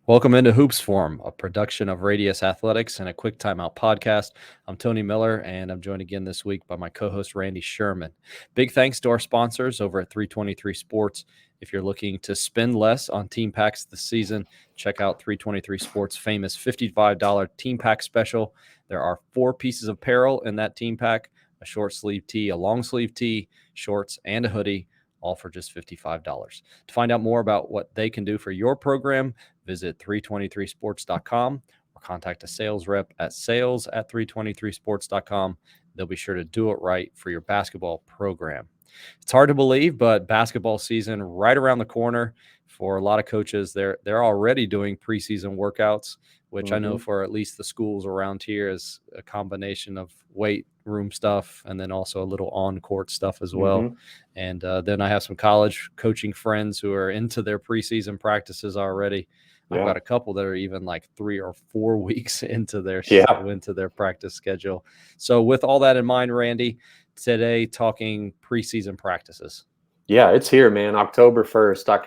Welcome into Hoops Forum, a production of Radius Athletics and a quick timeout podcast. I'm Tony Miller, and I'm joined again this week by my co-host Randy Sherman. Big thanks to our sponsors over at 323 Sports. If you're looking to spend less on team packs this season, check out 323 Sports' famous $55 team pack special. There are 4 pieces of apparel in that team pack: a short sleeve tee, a long sleeve tee, shorts, and a hoodie, all for just $55. To find out more about what they can do for your program, visit 323sports.com or contact a sales rep at sales@323sports.com. They'll be sure to do it right for your basketball program. It's hard to believe, but basketball season right around the corner. For a lot of coaches, they're already doing preseason workouts, which I know for at least the schools around here is a combination of weight room stuff and then also a little on-court stuff as well. And then I have some college coaching friends who are into their preseason practices already. I've got a couple that are even like 3 or 4 weeks into their practice schedule. So with all that in mind, Randy, today talking preseason practices. Yeah, it's here, man. October 1st. I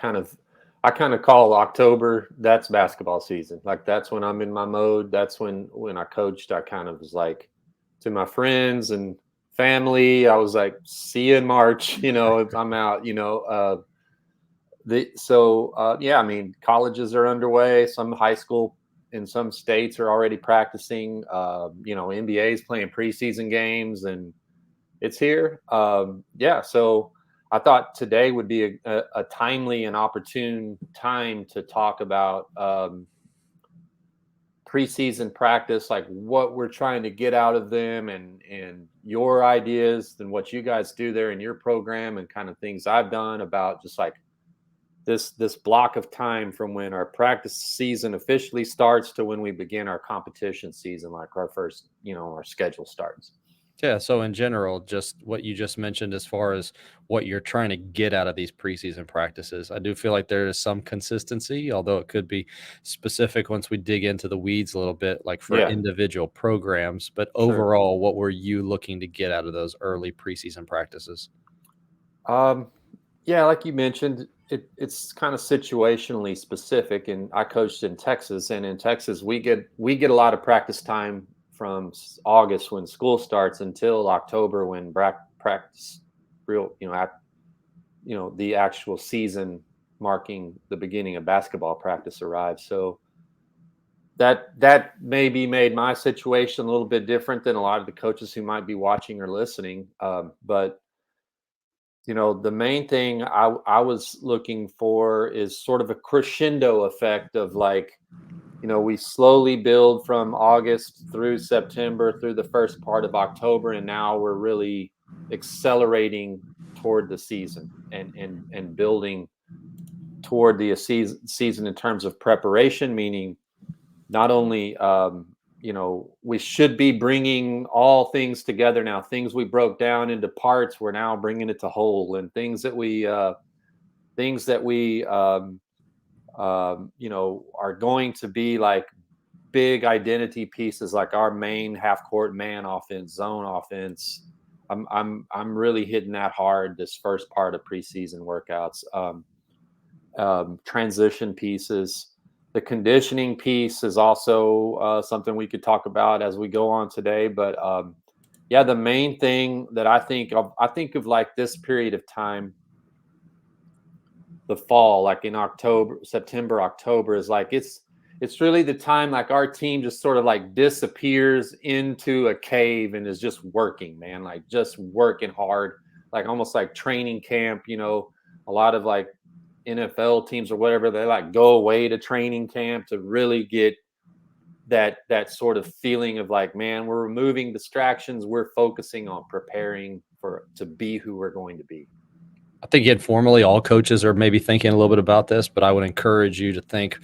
kind of call October, that's basketball season. Like that's when I'm in my mode. That's when I coached, I kind of was like to my friends and family, I was like, see you in March, I'm out, I mean, colleges are underway. Some high school in some states are already practicing. NBA is playing preseason games, and it's here. So I thought today would be a timely and opportune time to talk about preseason practice, like what we're trying to get out of them, and your ideas and what you guys do there in your program, and kind of things I've done about just like this block of time from when our practice season officially starts to when we begin our competition season, like our first, our schedule starts. Yeah, so in general, just what you just mentioned as far as what you're trying to get out of these preseason practices, I do feel like there is some consistency, although it could be specific once we dig into the weeds a little bit, like for individual programs. But overall, what were you looking to get out of those early preseason practices? Like you mentioned, it's kind of situationally specific. And I coached in Texas, and in Texas we get a lot of practice time from August when school starts until October when practice real, the actual season marking the beginning of basketball practice arrives. So that maybe made my situation a little bit different than a lot of the coaches who might be watching or listening. But the main thing I was looking for is sort of a crescendo effect of like, we slowly build from August through September through the first part of October, and now we're really accelerating toward the season and building toward the season in terms of preparation, meaning not only we should be bringing all things together now. Things we broke down into parts, we're now bringing it to whole, and things that we are going to be like big identity pieces, like our main half court man offense, zone offense. I'm really hitting that hard this first part of preseason workouts. Transition pieces. The conditioning piece is also something we could talk about as we go on today. But the main thing that I think of like this period of time, the fall, like in September, October, is like it's really the time like our team just sort of like disappears into a cave and is just working, man, like just working hard, like almost like training camp. A lot of like NFL teams or whatever, they like go away to training camp to really get that sort of feeling of like, man, we're removing distractions, we're focusing on preparing to be who we're going to be. I think informally all coaches are maybe thinking a little bit about this, but I would encourage you to think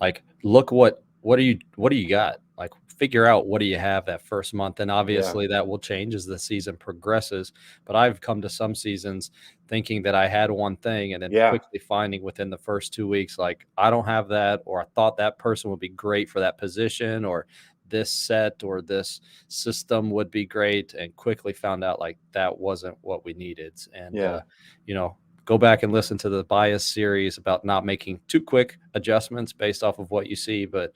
like, look, what do you got? Like, figure out what do you have that first month. And obviously that will change as the season progresses. But I've come to some seasons thinking that I had one thing and then quickly finding within the first 2 weeks, like, I don't have that, or I thought that person would be great for that position, or this set or this system would be great, and quickly found out like that wasn't what we needed. And go back and listen to the bias series about not making too quick adjustments based off of what you see. But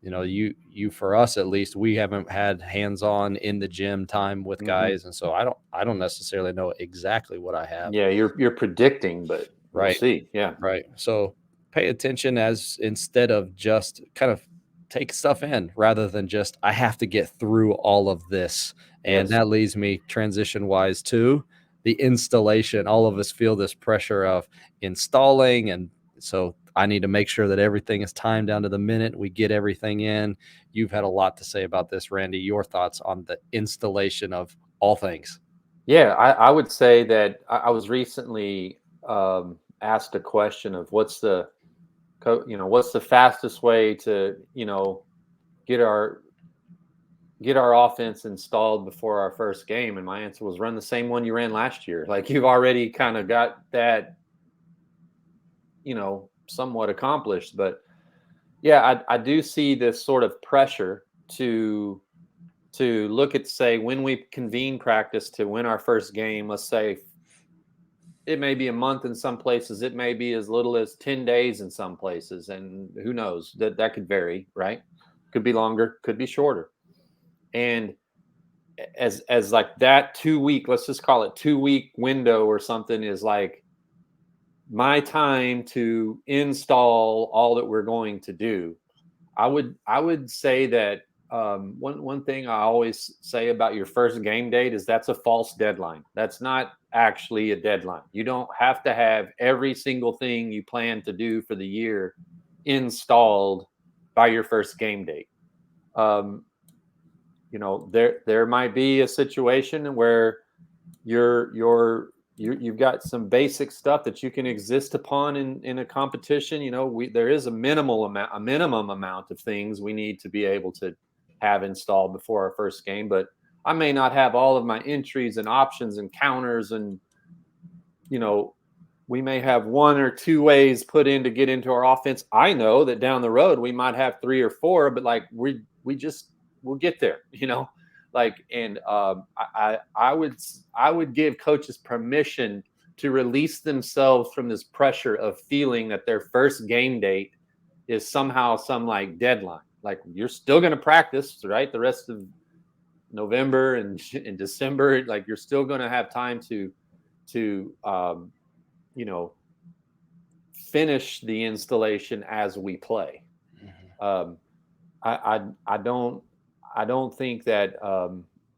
you for us at least, we haven't had hands-on in the gym time with guys, and so I don't necessarily know exactly what I have. Yeah, you're predicting, but we'll Right. see. Yeah. Right. So pay attention, as instead of just kind of take stuff in rather than just, I have to get through all of this. And Yes. that leads me transition wise to the installation. All of us feel this pressure of installing. And so I need to make sure that everything is timed down to the minute. We get everything in. You've had a lot to say about this, Randy. Your thoughts on the installation of all things? Yeah, I would say that I was recently asked a question of what's the fastest way to get our get our offense installed before our first game, and my answer was run the same one you ran last year. Like you've already kind of got that somewhat accomplished. But yeah, I do see this sort of pressure to look at, say, when we convene practice to win our first game. Let's say it may be a month in some places, it may be as little as 10 days in some places, and who knows, that could vary, right? Could be longer, could be shorter. And as like that 2 week, let's just call it 2 week window or something, is like my time to install all that we're going to do. I would say that one thing I always say about your first game date is that's a false deadline. That's not actually a deadline. You don't have to have every single thing you plan to do for the year installed by your first game date. Um, there might be a situation where you've got some basic stuff that you can exist upon in a competition. There is a minimum amount of things we need to be able to have installed before our first game. But I may not have all of my entries and options and counters, and we may have one or two ways put in to get into our offense. I know that down the road we might have three or four, but like we'll get there. And I would give coaches permission to release themselves from this pressure of feeling that their first game date is somehow some like deadline. Like you're still going to practice, right? The rest of November and in December, like you're still going to have time to finish the installation as we play. Um, I don't think that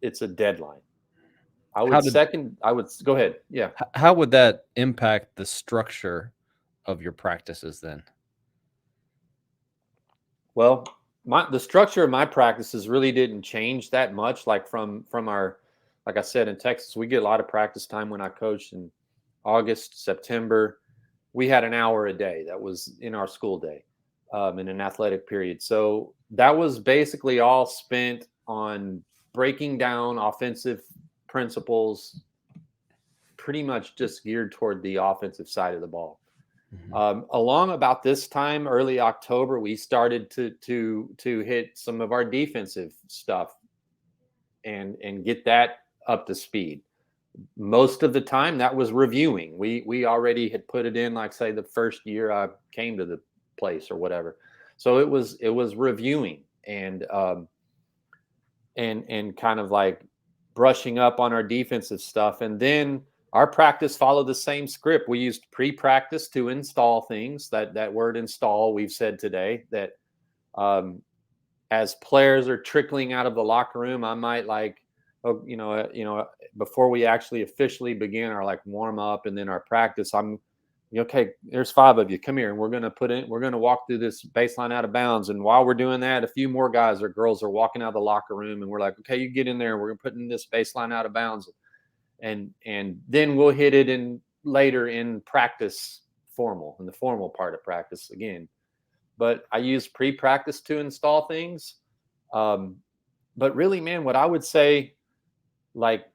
it's a deadline. I How would did go ahead. Yeah. how would that impact the structure of your practices then? Well, the structure of my practices really didn't change that much. Like from our, like I said, in Texas, we get a lot of practice time. When I coached in August, September, we had an hour a day. That was in our school day, in an athletic period. So that was basically all spent on breaking down offensive principles, pretty much just geared toward the offensive side of the ball. Along about this time, early October, we started to hit some of our defensive stuff and get that up to speed. Most of the time, that was reviewing. We already had put it in, like say the first year I came to the place or whatever. So it was reviewing and kind of like brushing up on our defensive stuff. And then our practice followed the same script. We used pre-practice to install things. That word install, we've said today, that as players are trickling out of the locker room, I might like, before we actually officially begin our like warm up and then our practice, I'm okay, there's 5 of you, come here, and we're going to walk through this baseline out of bounds. And while we're doing that, a few more guys or girls are walking out of the locker room, and we're like, okay, you get in there, we're going to put in this baseline out of bounds. And then we'll hit it in later in practice, in the formal part of practice again. But I use pre-practice to install things. But really, man, what I would say, like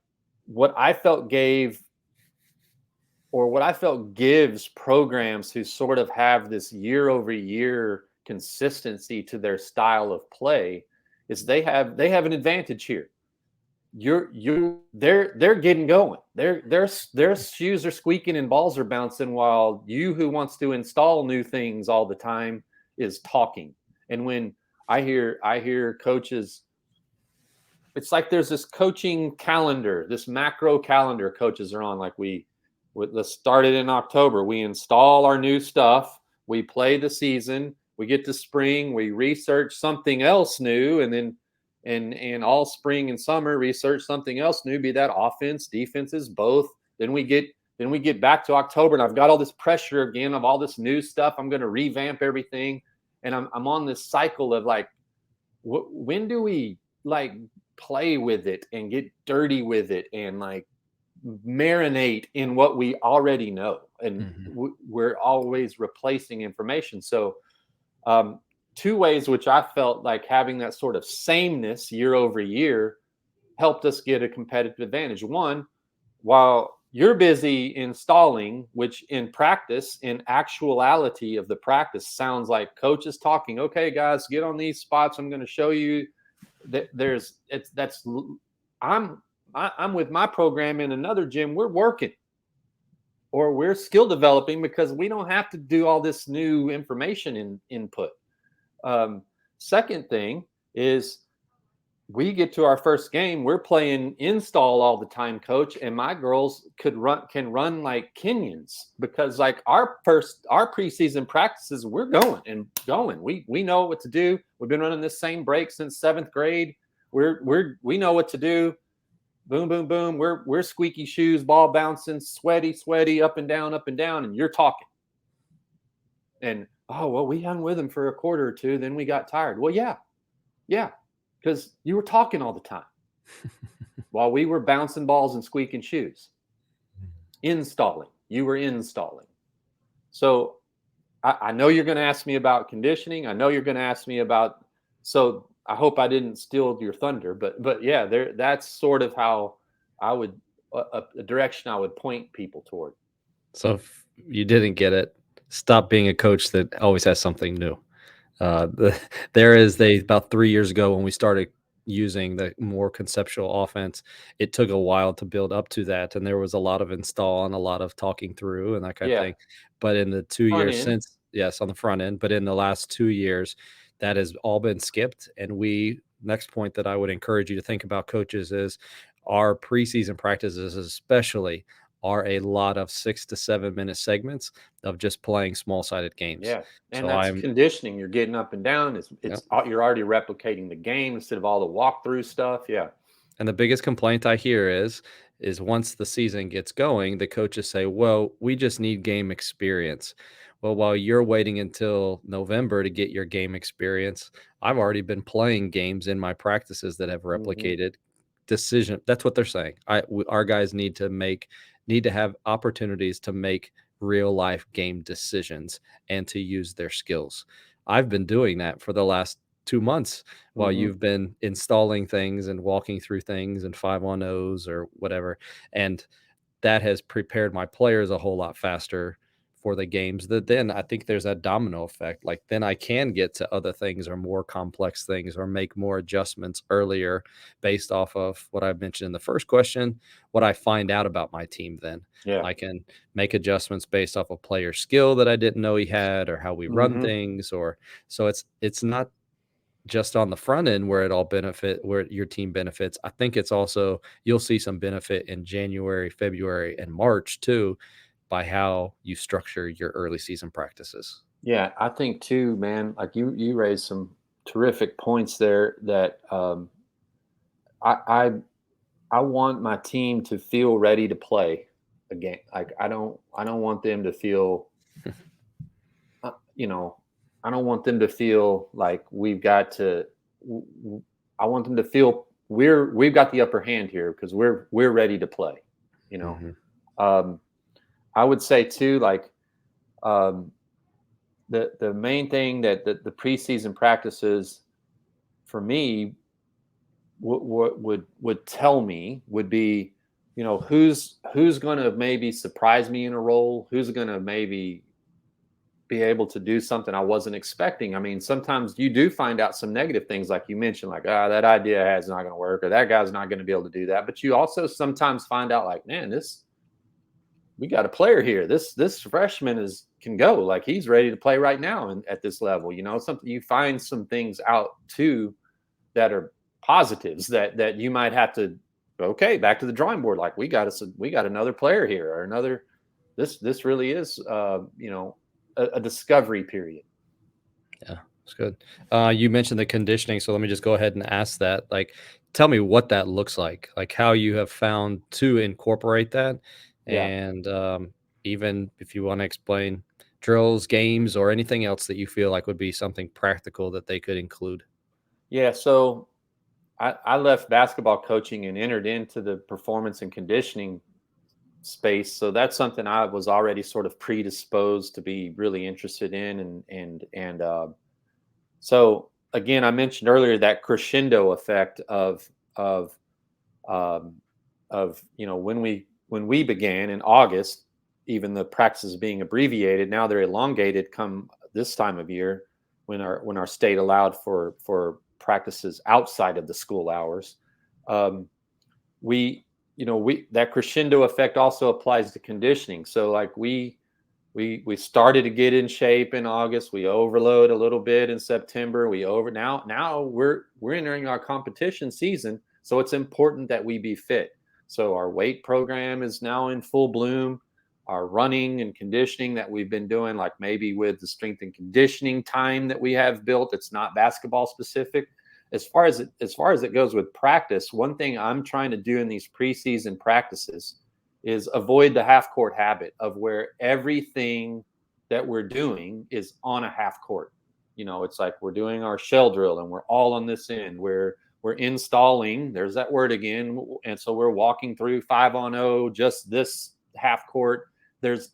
what I felt gives programs who sort of have this year over year consistency to their style of play is they have an advantage here. they're getting going. Their shoes are squeaking and balls are bouncing, while you, who wants to install new things all the time, is talking. And when I hear coaches, it's like there's this coaching calendar, this macro calendar coaches are on. Like let's start it in October. We install our new stuff. We play the season. We get to spring. We research something else new, and then and all spring and summer research something else new. Be that offense, defenses, both. Then we get back to October, and I've got all this pressure again of all this new stuff. I'm going to revamp everything, and I'm on this cycle of like, when do we like play with it and get dirty with it and like marinate in what we already know? And we're always replacing information. So two ways which I felt like having that sort of sameness year over year helped us get a competitive advantage. One, while you're busy installing, which in practice, in actuality of the practice, sounds like coaches talking. Okay, guys, get on these spots. I'm going to show you that I'm with my program in another gym. We're working, or we're skill developing, because we don't have to do all this new information input. Second thing is, we get to our first game, we're playing install all the time, coach, and my girls can run like Kenyans, because like our preseason practices, we're going. We know what to do. We've been running this same break since 7th grade. We know what to do. Boom, boom, boom. We're squeaky shoes, ball bouncing, sweaty, up and down, and you're talking. And oh, well, we hung with them for a quarter or two, then we got tired. Well, yeah. Because you were talking all the time while we were bouncing balls and squeaking shoes. Installing. You were installing. So I know you're going to ask me about conditioning. I know you're going to ask me about, so I hope I didn't steal your thunder, but yeah, that's sort of how I would, a direction I would point people toward. So if you didn't get it, stop being a coach that always has something new. About 3 years ago when we started using the more conceptual offense, it took a while to build up to that, and there was a lot of install and a lot of talking through and that kind of Yeah. thing. But in the 2 Front years end. since, yes, on the front end, but in the last 2 years, that has all been skipped. And next point that I would encourage you to think about, coaches, is our preseason practices especially are a lot of 6 to 7 minute segments of just playing small sided games. Yeah. And So that's I'm conditioning. You're getting up and down. Yep. You're already replicating the game instead of all the walkthrough stuff. Yeah. And the biggest complaint I hear is once the season gets going, the coaches say, "Well, we just need game experience." Well, while you're waiting until November to get your game experience, I've already been playing games in my practices that have Mm-hmm. replicated decision. That's what they're saying. Our guys need to have opportunities to make real life game decisions and to use their skills. I've been doing that for the last 2 months while Mm-hmm. you've been installing things and walking through things and 5-on-0s or whatever, and that has prepared my players a whole lot faster for the games. That then I think there's that domino effect. Like, then I can get to other things or more complex things or make more adjustments earlier based off of what I mentioned in the first question, what I find out about my team. Then Yeah. I can make adjustments based off a player skill that I didn't know he had, or how we run Mm-hmm. things. Or so it's not just on the front end where your team benefits. I think it's also, you'll see some benefit in January, February, and March too, by how you structure your early season practices. Yeah. I think too, man, like you raised some terrific points there that I, I I want my team to feel ready to play again. Like I don't want them to feel you know, I don't want them to feel like we've got to. I want them to feel we've got the upper hand here because we're ready to play. You know, Mhm. um, I would say too, like um, the main thing that the preseason practices for me what would tell me would be, who's going to maybe surprise me in a role, who's going to maybe be able to do something I wasn't expecting. I mean, sometimes you do find out some negative things, like you mentioned, like, that idea is not going to work, or that guy's not going to be able to do that. But you also sometimes find out, like, man, we got a player here. This freshman can go. Like, he's ready to play right now and at this level. Something, you find some things out too that are positives that you might have to, okay, back to the drawing board. Like, we got another player here, or another. This really is a discovery period. Yeah, it's good. You mentioned the conditioning, so let me just go ahead and ask that. Like, tell me what that looks like how you have found to incorporate that, Yeah. and even if you want to explain drills, games, or anything else that you feel like would be something practical that they could include. Yeah. So I left basketball coaching and entered into the performance and conditioning space. So that's something I was already sort of predisposed to be really interested in. So again, I mentioned earlier that crescendo effect of um, when we began in August, even the practices being abbreviated, now they're elongated come this time of year, when our state allowed for practices outside of the school hours. Um, we we that crescendo effect also applies to conditioning. So, like, we started to get in shape in August. We overload a little bit in September. Now we're entering our competition season, so it's important that we be fit. So our weight program is now in full bloom. Our running and conditioning that we've been doing, like maybe with the strength and conditioning time that we have built, it's not basketball specific. As far as it goes with practice, one thing I'm trying to do in these preseason practices is avoid the half court habit of where everything that we're doing is on a half court. It's like we're doing our shell drill and we're all on this end. We're installing, there's that word again. And so we're walking through 5-on-0, just this half court. There's,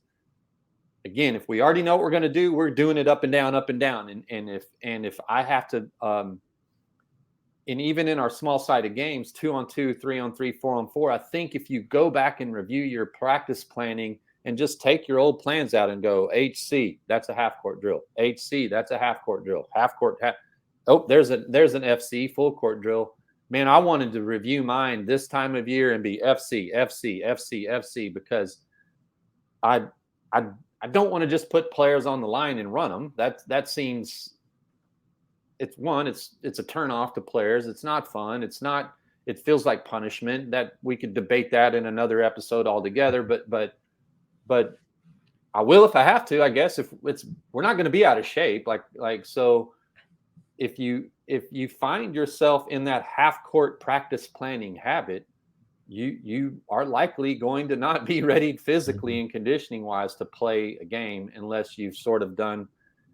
again, if we already know what we're going to do, we're doing it up and down, up and down. And if I have to, and even in our small sided games, 2-on-2, 3-on-3, 4-on-4, I think if you go back and review your practice planning and just take your old plans out and go, HC, that's a half court drill. HC, that's a half court drill. Oh, there's an FC, full court drill. Man, I wanted to review mine this time of year and be FC, FC, FC, FC, because I don't want to just put players on the line and run them. That seems, it's a turn off to players. It's not fun. It feels like punishment. That we could debate that in another episode altogether, but I will if I have to, I guess. If we're not going to be out of shape, so if you find yourself in that half court practice planning habit, you are likely going to not be ready physically and conditioning wise to play a game, unless you've sort of done,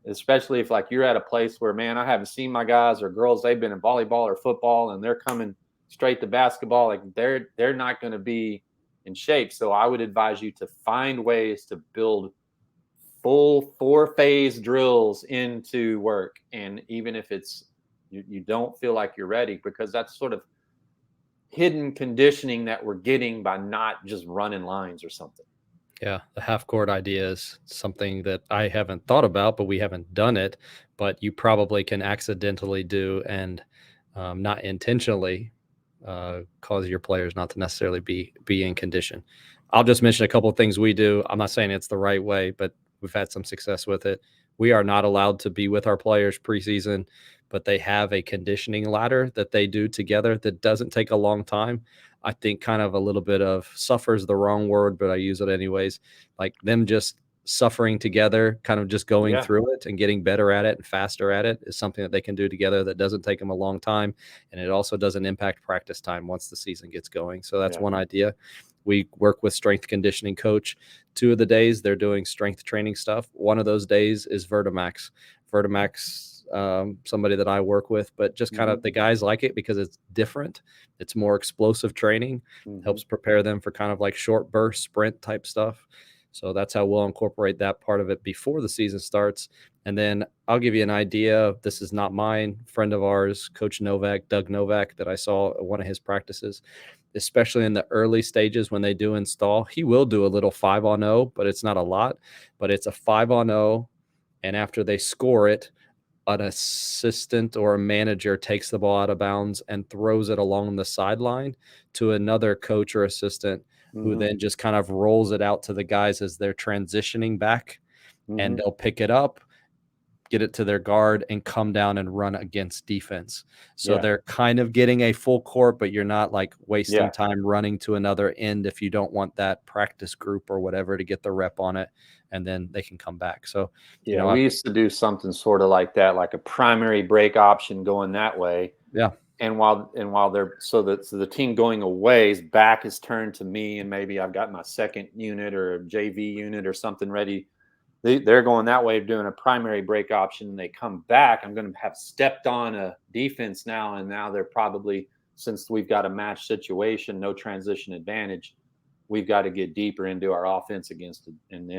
especially if, like, you're at a place where, man, I haven't seen my guys or girls, they've been in volleyball or football and they're coming straight to basketball. Like, they're not going to be in shape. So I would advise you to find ways to build full 4-phase drills into work. And even if it's, you don't feel like you're ready, because that's sort of hidden conditioning that we're getting by not just running lines or something. Yeah, the half court idea is something that I haven't thought about, but we haven't done it. But you probably can accidentally do, and not intentionally cause your players not to necessarily be in condition. I'll just mention a couple of things we do. I'm not saying it's the right way, but we've had some success with it. We are not allowed to be with our players preseason, but they have a conditioning ladder that they do together that doesn't take a long time. I think kind of a little bit of suffers the wrong word, but I use it anyways. Like them just suffering together, kind of just going through it and getting better at it and faster at it, is something that they can do together that doesn't take them a long time. And it also doesn't impact practice time once the season gets going. So that's one idea. We work with strength conditioning coach. 2 of the days they're doing strength training stuff. One of those days is Vertimax. Somebody that I work with, but just kind of the guys like it because it's different. It's more explosive training, helps prepare them for kind of like short burst sprint type stuff. So that's how we'll incorporate that part of it before the season starts. And then I'll give you an idea. This is not mine. Friend of ours, Coach Novak, Doug Novak, that I saw at one of his practices, especially in the early stages when they do install, he will do a little 5-on-0, but it's not a lot, but it's a 5-on-0. and after they score it, an assistant or a manager takes the ball out of bounds and throws it along the sideline to another coach or assistant who Hmm. then just kind of rolls it out to the guys as they're transitioning back, and Hmm. they'll pick it up, get it to their guard, and come down and run against defense. So Yeah. they're kind of getting a full court, but you're not like wasting Yeah. time running to another end if you don't want that practice group or whatever to get the rep on it, and then they can come back. So, Yeah. I've, We used to do something sort of like that, like a primary break option going that way. yeah, And while they're so the team going away's back is turned to me, and maybe I've got my second unit or a JV unit or something ready. They're going that way, doing a primary break option, and they come back. I'm going to have stepped on a defense now, and now they're probably, since we've got a match situation, no transition advantage, we've got to get deeper into our offense against it, and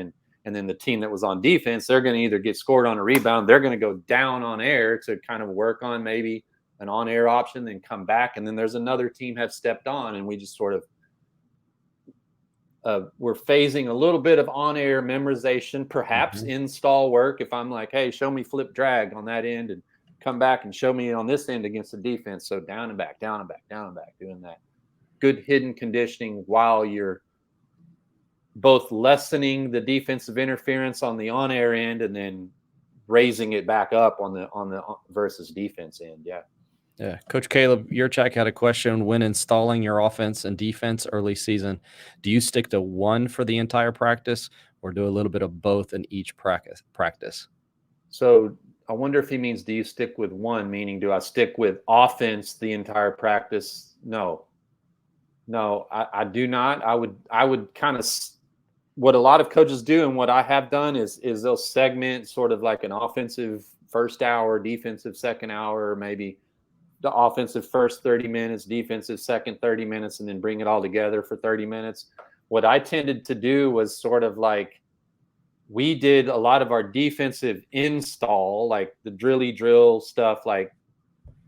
then the team that was on defense, they're going to either get scored on a rebound, they're going to go down on air to kind of work on maybe an on air option, then come back, and then there's another team have stepped on, and we just sort of we're phasing a little bit of on-air memorization, perhaps mhm. install work. If I'm like, hey, show me flip drag on that end and come back and show me on this end against the defense. So down and back, down and back, down and back, doing that. Good hidden conditioning while you're both lessening the defensive interference on the on-air end and then raising it back up on the versus defense end. Yeah. Yeah. Coach Caleb, your check had a question. When installing your offense and defense early season, do you stick to one for the entire practice or do a little bit of both in each practice? So I wonder if he means, do you stick with one, meaning do I stick with offense the entire practice? No, no, I do not. I would kind of, what a lot of coaches do and what I have done is they'll segment sort of like an offensive first hour, defensive second hour, maybe the offensive first 30 minutes, defensive second 30 minutes, and then bring it all together for 30 minutes. What I tended to do was sort of like, we did a lot of our defensive install, like the drilly drill stuff, like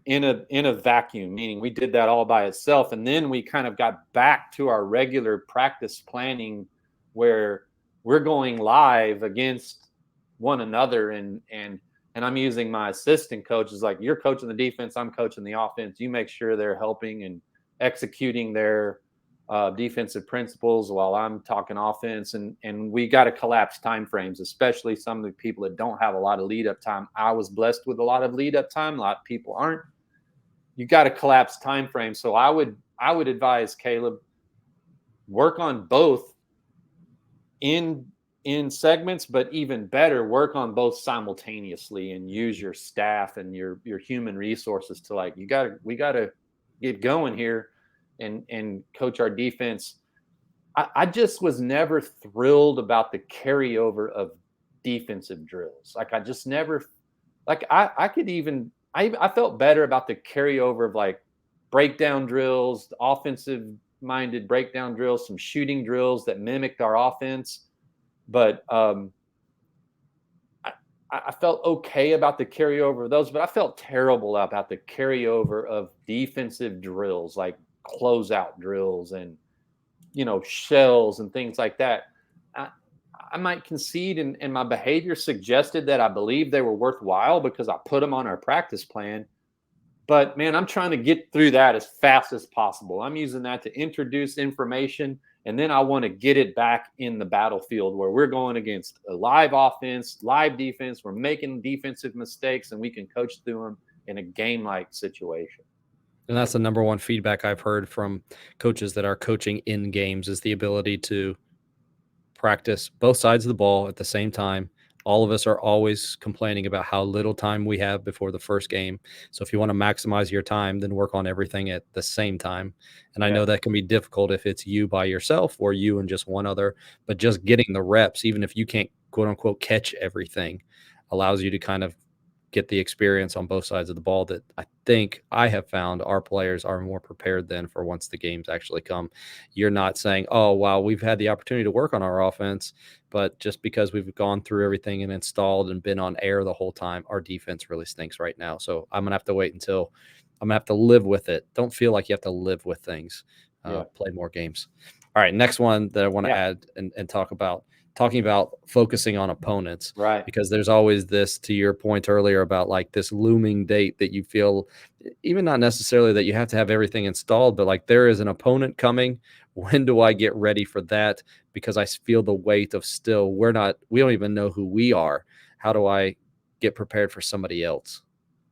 in a vacuum, meaning we did that all by itself, and then we kind of got back to our regular practice planning where we're going live against one another, and I'm using my assistant coaches, like, you're coaching the defense, I'm coaching the offense, you make sure they're helping and executing their defensive principles while I'm talking offense, and we got to collapse time frames, especially some of the people that don't have a lot of lead up time. I was blessed with a lot of lead up time, a lot of people aren't. You got to collapse time frames. So I would advise Caleb, work on both in segments, but even better, work on both simultaneously and use your staff and your human resources to, like, we gotta get going here and coach our defense. I just was never thrilled about the carryover of defensive drills. Like, I just never, like, I could even, I felt better about the carryover of like breakdown drills, offensive minded breakdown drills, some shooting drills that mimicked our offense. But I, I felt okay about the carryover of those, but I felt terrible about the carryover of defensive drills, like closeout drills and, shells and things like that. I, I might concede, and my behavior suggested that I believed they were worthwhile because I put them on our practice plan. But man, I'm trying to get through that as fast as possible. I'm using that to introduce information, and then I want to get it back in the battlefield where we're going against a live offense, live defense. We're making defensive mistakes, and we can coach through them in a game-like situation. And that's the number one feedback I've heard from coaches that are coaching in games is the ability to practice both sides of the ball at the same time. All of us are always complaining about how little time we have before the first game. So if you want to maximize your time, then work on everything at the same time. And I Yeah, know that can be difficult if it's you by yourself or you and just one other, but just getting the reps, even if you can't quote unquote catch everything, allows you to kind of get the experience on both sides of the ball that I think I have found our players are more prepared than for once the games actually come. You're not saying, oh, wow, we've had the opportunity to work on our offense, but just because we've gone through everything and installed and been on air the whole time, our defense really stinks right now. So I'm going to have to wait until I'm going to have to live with it. Don't feel like you have to live with things. yeah, Play more games. All right, next one that I want to yeah. add and talk about. talking about focusing on opponents, Right. because there's always this, to your point earlier, about like this looming date that you feel, even not necessarily that you have to have everything installed, but like there is an opponent coming. When do I get ready for that? Because I feel the weight of still, we don't even know who we are. How do I get prepared for somebody else?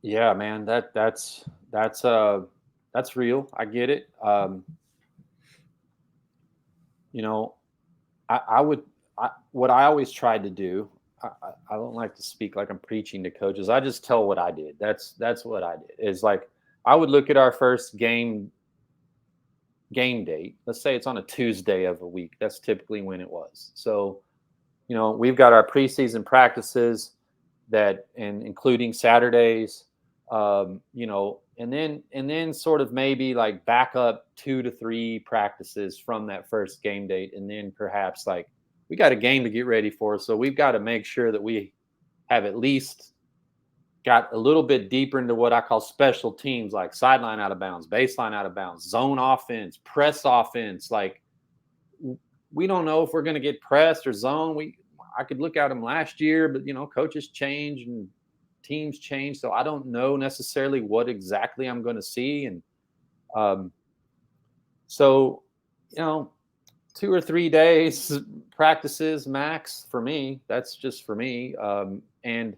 Yeah, man. That's real. I get it. You know, I would what I always tried to do. I don't like to speak like I'm preaching to coaches. I just tell what I did. That's what I did. Is like I would look at our first game date. Let's say it's on a Tuesday of a week. That's typically when it was. So, we've got our preseason practices that, and including Saturdays, and then sort of maybe like back up 2 to 3 practices from that first game date, and then perhaps like we got a game to get ready for, so we've got to make sure that we have at least got a little bit deeper into what I call special teams, like sideline out of bounds, baseline out of bounds, zone offense, press offense. Like we don't know if we're going to get pressed or zone. I could look at them last year, but coaches change and teams change, so I don't know necessarily what exactly I'm going to see. And um, so, you know, 2 or 3 days practices max for me. That's just for me. And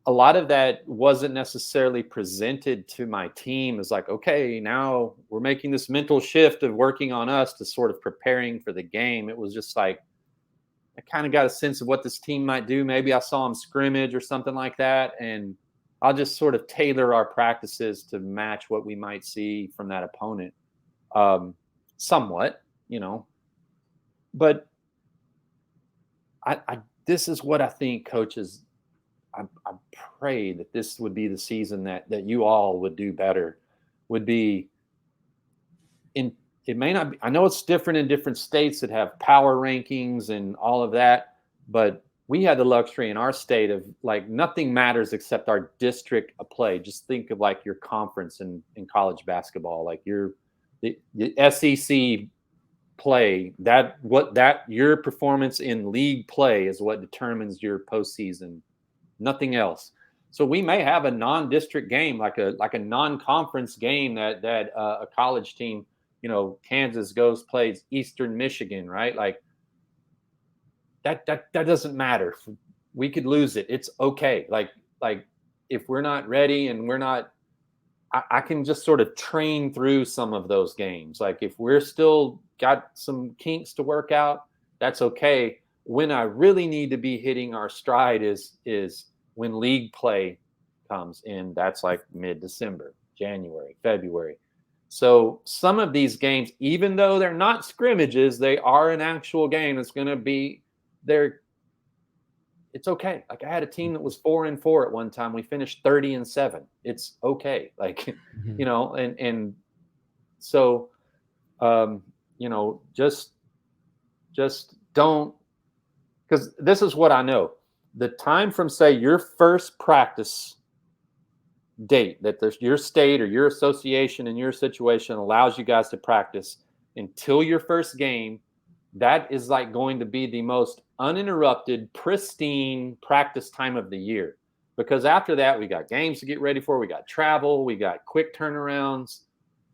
a lot of that wasn't necessarily presented to my team as like, okay, now we're making this mental shift of working on us to sort of preparing for the game. It was just like, I kind of got a sense of what this team might do. Maybe I saw them scrimmage or something like that. And I'll just sort of tailor our practices to match what we might see from that opponent, somewhat, But this is what I think coaches, I pray that this would be the season that you all would do better, would be in, it may not be, I know it's different in different states that have power rankings and all of that, but we had the luxury in our state of like nothing matters except our district of play. Just think of like your conference in college basketball, like the SEC play, that your performance in league play is what determines your postseason, nothing else. So we may have a non-district game, like a non-conference game that a college team, Kansas goes plays Eastern Michigan, right? Like that doesn't matter. We could lose it. It's okay. Like if we're not ready and we're not, I can just sort of train through some of those games. Like if we're still got some kinks to work out, that's okay. When I really need to be hitting our stride is when league play comes in. That's like mid-December, January, February. So some of these games, even though they're not scrimmages, they are an actual game. It's going to be there. It's okay. Like I had a team that was 4-4 at one time. We finished 30-7. It's okay. Like, Mhm. and so, just don't, because this is what I know. The time from say your first practice date that your state or your association in your situation allows you guys to practice until your first game, that is like going to be the most uninterrupted, pristine practice time of the year. Because after that, we got games to get ready for, we got travel, we got quick turnarounds,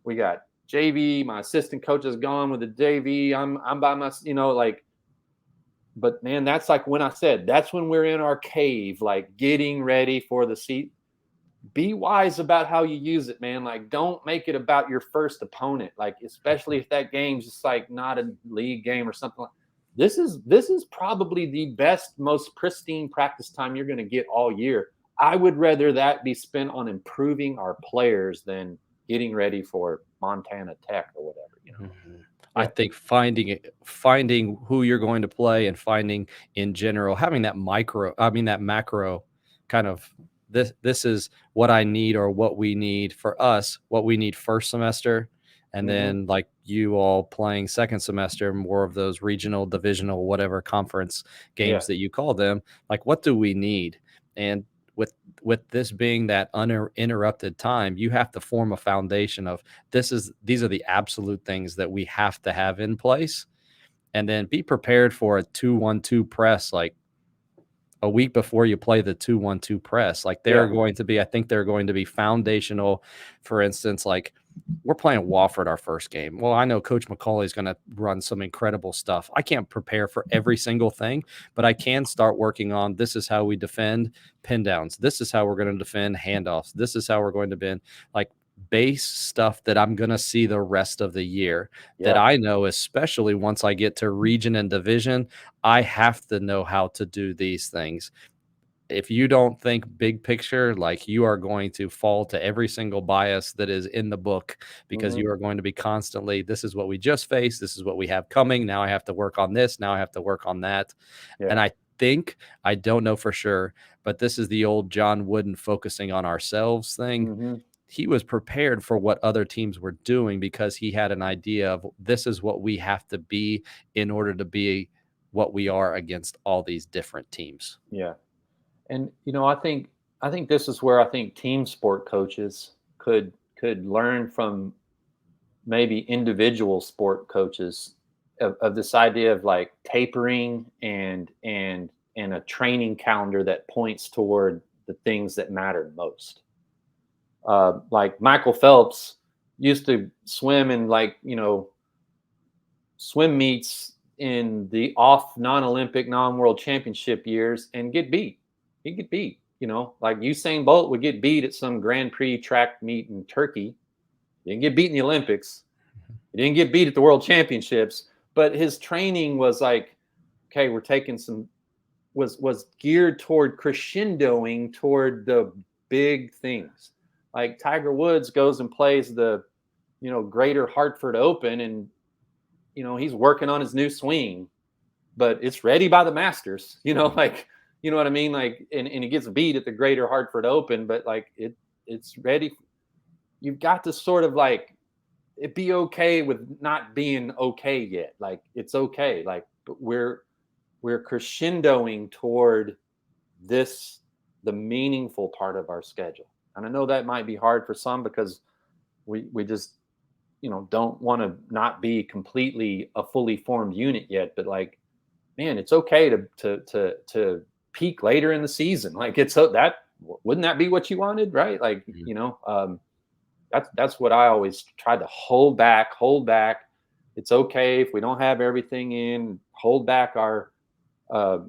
we got JV. My assistant coach is gone with the JV. I'm by my, but man, that's like when I said that's when we're in our cave, like getting ready for the seat. Be wise about how you use it, man. Like, don't make it about your first opponent. Like, especially if that game's just like not a league game or something like. This is probably the best, most pristine practice time you're going to get all year. I would rather that be spent on improving our players than getting ready for Montana Tech or whatever. Mhm. I Yeah. think finding who you're going to play, and finding in general, having that macro kind of, this is what I need, or what we need for us, what we need first semester, and Hmm. then like you all playing second semester, more of those regional, divisional, whatever conference Yeah. games that you call them. Like, what do we need? And with with this being that uninterrupted time, you have to form a foundation of, these are the absolute things that we have to have in place. and then be prepared for a 2-1-2 press like a week before you play the 2-1-2 press. Like they're Yeah. going to be, I think they're going to be foundational. For instance, like we're playing Wofford our first game. Well, I know Coach McCauley is going to run some incredible stuff. I can't prepare for every single thing, but I can start working on this is how we defend pin downs. This is how we're going to defend handoffs. This is how we're going to bend like base stuff that I'm going to see the rest of the year that Yeah. I know, especially once I get to region and division, I have to know how to do these things. If you don't think big picture, like you are going to fall to every single bias that is in the book because Hmm. you are going to be constantly, this is what we just faced. This is what we have coming. Now I have to work on this. Now I have to work on that. And Yeah. I think, I don't know for sure, but this is the old John Wooden focusing on ourselves thing. Hmm. He was prepared for what other teams were doing because he had an idea of this is what we have to be in order to be what we are against all these different teams. Yeah. And I think this is where I think team sport coaches could learn from maybe individual sport coaches of this idea of like tapering and a training calendar that points toward the things that matter most. Like Michael Phelps used to swim in like swim meets in the off non-Olympic, non-world championship years and get beat. He'd get beat. Like Usain Bolt would get beat at some Grand Prix track meet in Turkey. He didn't get beat in the Olympics. He didn't get beat at the World Championships. But his training was like, okay, we're taking some was geared toward crescendoing toward the big things. Like Tiger Woods goes and plays the Greater Hartford Open, and he's working on his new swing, but it's ready by the Masters. Like what I mean. Like, and he gets beat at the Greater Hartford Open, but like it's ready. You've got to sort of like it be okay with not being okay yet. Like it's okay. Like but we're crescendoing toward this the meaningful part of our schedule. And I know that might be hard for some because we just don't want to not be completely a fully formed unit yet, but like man, it's okay to peak later in the season. Like it's so that wouldn't that be what you wanted, right? Like that's what I always try to hold back. It's okay if we don't have everything in. Hold back our uh,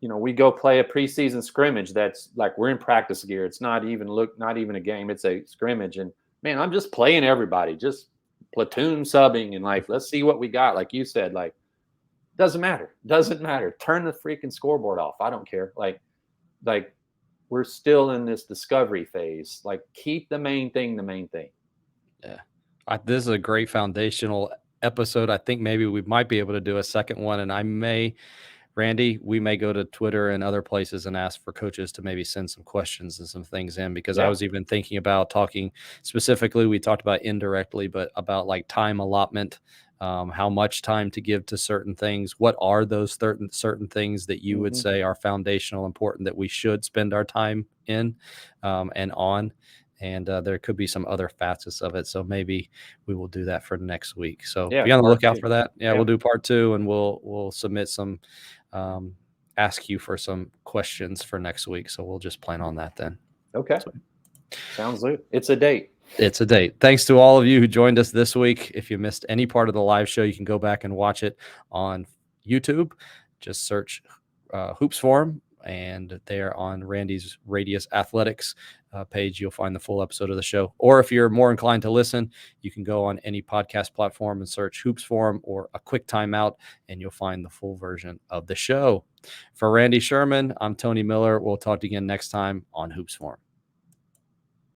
we go play a preseason scrimmage that's like we're in practice gear. It's not even a game. It's a scrimmage. And man, I'm just playing everybody, just platoon subbing and like, let's see what we got. Like you said, like, doesn't matter. Turn the freaking scoreboard off. I don't care. Like we're still in this discovery phase. Like keep the main thing. Yeah. This is a great foundational episode. I think maybe we might be able to do a second one, and Randy, we may go to Twitter and other places and ask for coaches to maybe send some questions and some things in, because I Yeah. was even thinking about talking specifically, we talked about indirectly, but about like time allotment, how much time to give to certain things. What are those certain things that you would Mm-hmm. say are foundational, important that we should spend our time in and on? And there could be some other facets of it. So maybe we will do that for next week. So Yeah. be on the Part lookout two. for that. Yeah, Yeah. we'll do part 2, and we'll submit some, ask you for some questions for next week. So we'll just plan on that then. Okay. So Sounds good. It's a date. it's a date. Thanks to all of you who joined us this week. If you missed any part of the live show, you can go back and watch it on YouTube. Just search Hoops Forum, and there on Randy's Radius Athletics page, you'll find the full episode of the show. Or if you're more inclined to listen, you can go on any podcast platform and search Hoops Forum or A Quick Timeout, and you'll find the full version of the show. For Randy Sherman, I'm Tony Miller. We'll talk to you again next time on Hoops Forum.